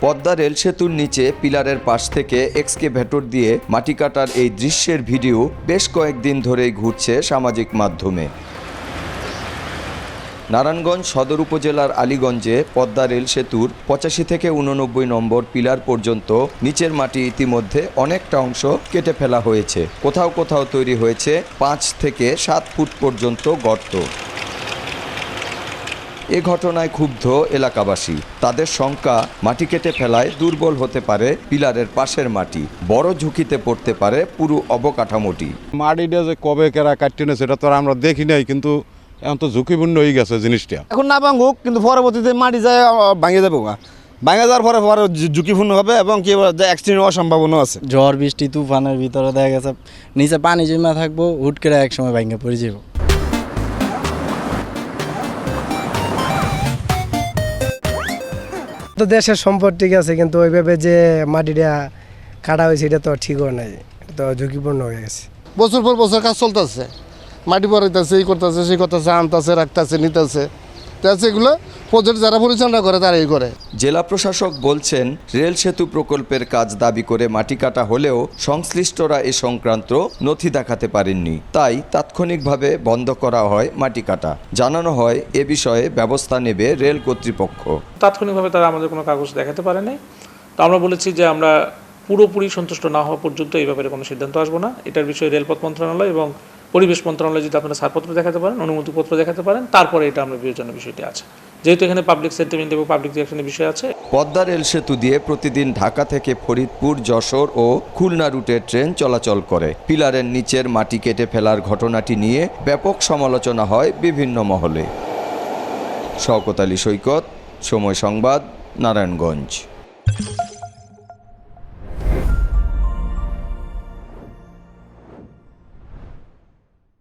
Padma rail সেতুর নিচে পিলারের পাশ থেকে এক্সকেভেটর দিয়ে মাটি কাটার এই দৃশ্যের ভিডিও বেশ কয়েকদিন ধরেই ঘুরছে সামাজিক মাধ্যমে। নারায়ণগঞ্জ সদর উপজেলার আলীগঞ্জে পদ্মা রেল সেতুর 85 থেকে 89 নম্বর পিলার পর্যন্ত নিচের মাটি ইতিমধ্যে অনেকটা অংশ কেটে ফেলা হয়েছে। কোথাও কোথাও তৈরি হয়েছে 5 থেকে 7 ফুট পর্যন্ত গর্ত। এ ঘটনায় ক্ষুব্ধ এলাকাবাসী। তাদের শঙ্কা, মাটি কেটে ফেলায় দুর্বল হতে পারে পিলারের পাশের মাটি, বড় ঝুঁকিতে পড়তে পারে পুরো অবকাঠামোটি। মাটিটা যে কবে কেরা কাটতে না সেটা তো আমরা দেখি নাই, কিন্তু এখন তো ঝুঁকিপূর্ণ হয়ে গেছে জিনিসটা। এখন না ভাঙুক, কিন্তু পরবর্তীতে মাটি যায় ভাঙে যাবে, ভাঙে যাওয়ার পরে পরে ঝুঁকিপূর্ণ হবে এবং কি অ্যাক্সিডেন্ট হওয়ার সম্ভাবনা আছে। ঝড় বৃষ্টি তুফানের ভিতরে দেখা গেছে নিচে পানি জমা থাকবো, হুট করে একসময় ভাঙে পড়ে যাব। তো দেশের সম্পদ ঠিক আছে, কিন্তু ওইভাবে যে মাটিটা কাটা হয়েছে এটা তো ঠিকও নাই, তো ঝুঁকিপূর্ণ হয়ে গেছে। বছর পর বছর কাজ চলতেছে, মাটি পড়াইতেছে, এই করতেছে, সেই করতেছে, আনতেছে, রাখতেছে, নিতেছে। এগুলো প্রজেক্ট যারা পরিচালনা করে তারাই করে। জেলা প্রশাসক বলছেন, রেল সেতু প্রকল্পের কাজ দাবি করে মাটি কাটা হলেও সংশ্লিষ্টরা এ সংক্রান্ত নথি দেখাতে পারেননি, তাই তাৎক্ষণিকভাবে বন্ধ করা হয় মাটি কাটা। জানানো হয় এ বিষয়ে ব্যবস্থা নেবে রেল কর্তৃপক্ষ। তাৎক্ষণিকভাবে তারা আমাদের কোনো কাগজ দেখাতে পারে নাই, তো আমরা বলেছি যে আমরা পুরোপুরি সন্তুষ্ট না হওয়া পর্যন্ত এই ব্যাপারে কোনো সিদ্ধান্ত আসবো না। এটার বিষয়ে রেলপথ মন্ত্রণালয় এবং পরিবেশ মন্ত্রণালয় যদি আপনারা ছাড়পত্র দেখাতে পারেন, অনুমতিপত্র দেখাতে পারেন, তারপরে এটা আমরা বিবেচনার বিষয়টি আছে, যেহেতু এখানে পাবলিক সেন্টিমেন্ট এবং পাবলিক রিঅ্যাকশনের বিষয় আছে। পদ্মা রেল সেতু দিয়ে প্রতিদিন ঢাকা থেকে ফরিদপুর, যশোর ও খুলনা রুটে ট্রেন চলাচল করে। পিলারের নিচের মাটি কেটে ফেলার ঘটনাটি নিয়ে ব্যাপক সমালোচনা হয় বিভিন্ন মহলে। শওকত আলী সৈকত, সময় সংবাদ, নারায়ণগঞ্জ।